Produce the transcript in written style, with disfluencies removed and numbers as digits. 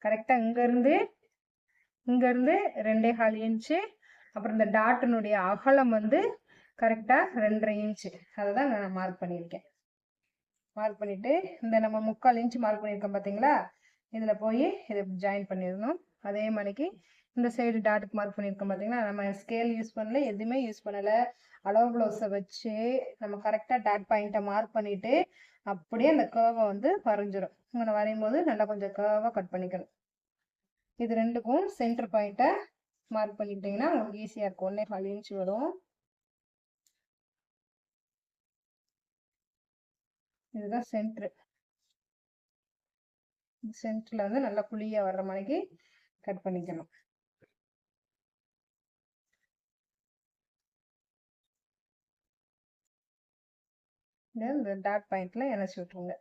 கரெக்டாக இங்கேருந்து 2.25 இன்ச்சு. அப்புறம் இந்த டாட்டினுடைய அகலம் வந்து கரெக்டாக 2.5 இன்ச்சு. அதை தான் நான் மார்க் பண்ணியிருக்கேன். மார்க் பண்ணிவிட்டு இந்த நம்ம 3/4 இன்ச்சு மார்க் பண்ணியிருக்கோம் பார்த்தீங்களா, இதில் போய் இதை ஜாயின் பண்ணிடணும். அதே மாதிரிக்கு இந்த சைடு டாட்டுக்கு மார்க் பண்ணியிருக்கோம் பார்த்தீங்களா, நம்ம ஸ்கேல் யூஸ் பண்ணல, எதுவுமே யூஸ் பண்ணலை. அளவு ப்ளவுஸை வச்சு நம்ம கரெக்டாக டாட் பாயிண்ட்டை மார்க் பண்ணிவிட்டு அப்படியே அந்த கேர்வை வந்து வரைஞ்சிரும். இங்கே வரையும் போது நல்லா கொஞ்சம் கேர்வாக கட் பண்ணிக்கணும். இது ரெண்டுக்கும் சென்டர் பாயிண்ட்டை மார்க் பண்ணிக்கிட்டிங்கன்னா உங்களுக்கு ஈஸியாக இருக்கும். 1.25 இன்ச் வரும். இதுதான் சென்ட்ரு. சென்டரில் வந்து நல்லா குழியாக வர்ற மாதிரிக்கு கட் பண்ணிக்கணும். இந்த டாட் பாயிண்ட்ல இணைச்சி விட்டுருங்க.